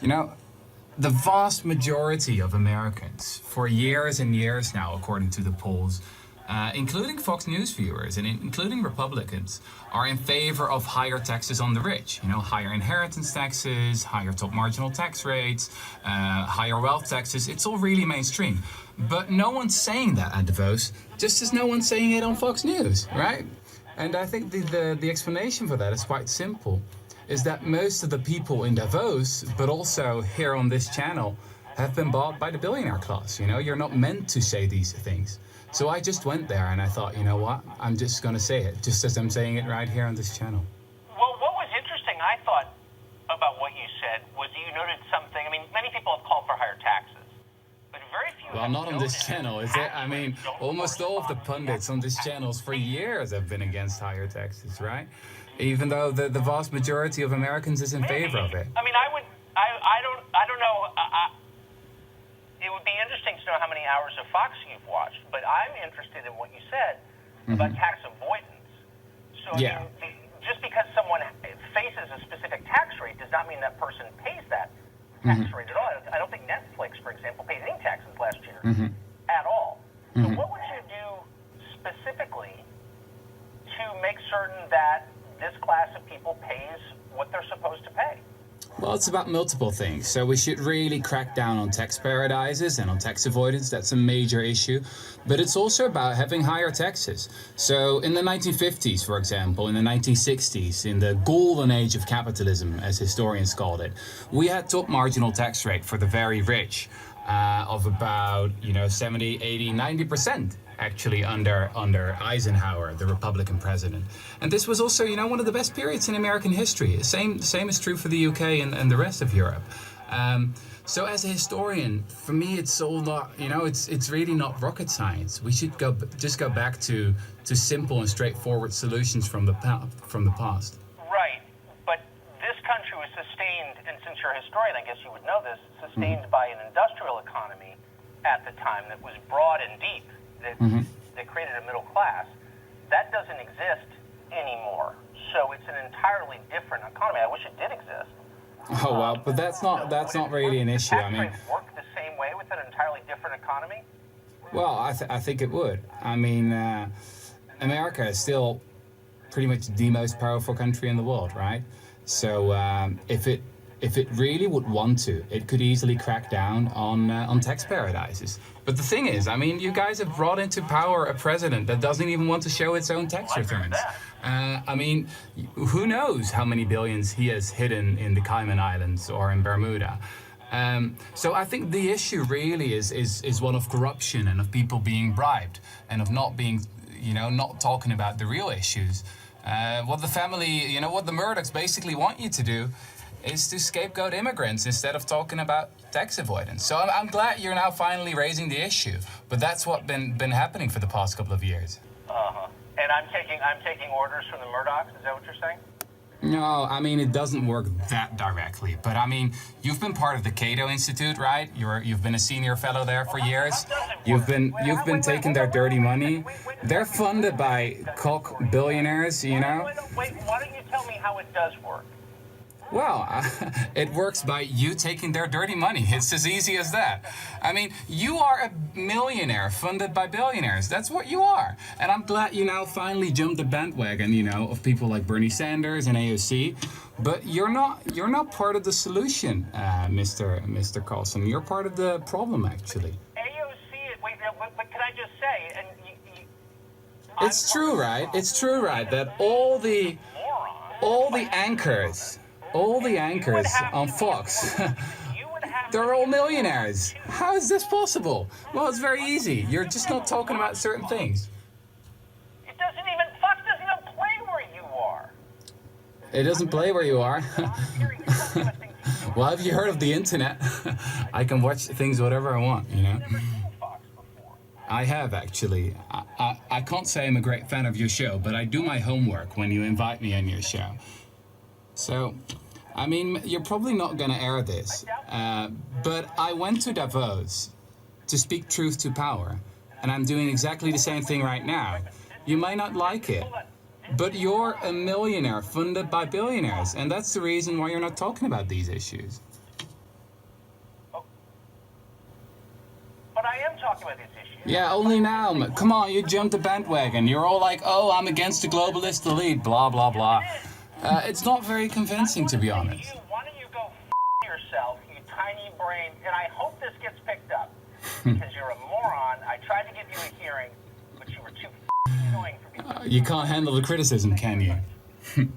You know, the vast majority of Americans, for years and years now, according to the polls, including Fox News viewers and including Republicans, are in favor of higher taxes on the rich. You know, higher inheritance taxes, higher top marginal tax rates, higher wealth taxes. It's all really mainstream. But no one's saying that at Davos, just as no one's saying it on Fox News, right? And I think the explanation for that is quite simple, is that most of the people in Davos, but also here on this channel, have been bought by the billionaire class. You know, you're not meant to say these things. So I just went there and I thought, you know what, I'm just going to say it, just as I'm saying it right here on this channel. Well, what was interesting, I thought, about what you said was you noted something. I mean, many people have called for higher taxes, but very few. Well, not on this channel, is it? I mean, almost all of the pundits on this channel for years have been against higher taxes, right? Even though the vast majority of Americans is in favor of it. I mean, I don't know. It would be interesting to know how many hours of Fox you've watched, but I'm interested in what you said about tax avoidance. So Yeah. I mean, just because someone faces a specific tax rate does not mean that person pays that tax rate at all. I don't think Netflix, for example, paid any taxes last year at all. So what would you do specifically to make certain that this class of people pays what they're supposed to pay? Well, it's about multiple things. So we should really crack down on tax paradises and on tax avoidance. That's a major issue. But it's also about having higher taxes. So in the 1950s, for example, in the 1960s, in the golden age of capitalism, as historians called it, we had top marginal tax rate for the very rich of about, 70, 80, 90%. Actually under Eisenhower, the Republican president. And this was also, one of the best periods in American history. Same is true for the UK and the rest of Europe. So as a historian, for me, it's all not, it's really not rocket science. We should just go back to simple and straightforward solutions from the past. Right, but this country was sustained, and since you're a historian, I guess you would know this, sustained by an industrial economy at the time that was broad and deep. That created a middle class. That doesn't exist anymore. So it's an entirely different economy. I wish it did exist. Oh well, but that's not really an issue. I mean, tax rates work the same way with an entirely different economy? Well, I think it would. I mean, America is still pretty much the most powerful country in the world, right? So if it really would want to, it could easily crack down on tax paradises. But the thing is, I mean, you guys have brought into power a president that doesn't even want to show its own tax returns. I mean, who knows how many billions he has hidden in the Cayman Islands or in Bermuda. So I think the issue really is one of corruption and of people being bribed and of not being, not talking about the real issues. What the family, what the Murdochs basically want you to do is to scapegoat immigrants instead of talking about tax avoidance. So I'm glad you're now finally raising the issue, but that's what been happening for the past couple of years. And I'm taking orders from the Murdochs. Is that what you're saying? No, I mean, it doesn't work that directly. But I mean, you've been part of the Cato Institute, right? You've been a senior fellow there for years. You've been taking their dirty money. They're funded by cock billionaires, Wait, why don't you tell me how it does work? Well, it works by you taking their dirty money. It's as easy as that. I mean, you are a millionaire funded by billionaires. That's what you are. And I'm glad you now finally jumped the bandwagon, of people like Bernie Sanders and AOC. But you're not part of the solution, Mr. Carlson. You're part of the problem, actually. AOC, wait, but can I just say, and it's true, right? It's true, right? That all the anchors on Fox, they're all millionaires. How is this possible? Well, it's very easy. You're just not talking about certain things. Fox doesn't even play where you are. It doesn't play where you are? Well, have you heard of the internet? I can watch things whatever I want, I have, actually. I can't say I'm a great fan of your show, but I do my homework when you invite me on your show. So, I mean, you're probably not going to air this, but I went to Davos to speak truth to power, and I'm doing exactly the same thing right now. You might not like it, but you're a millionaire funded by billionaires, and that's the reason why you're not talking about these issues. talking about these issues. Yeah, only now. Come on, you jumped the bandwagon. You're all like, oh, I'm against the globalist elite, blah, blah, blah. It's not very convincing, to be honest. Why don't you go yourself, you tiny brain, and I hope this gets picked up, because you're a moron. I tried to give you a hearing, but you were too annoying for me. You can't handle the criticism, can you?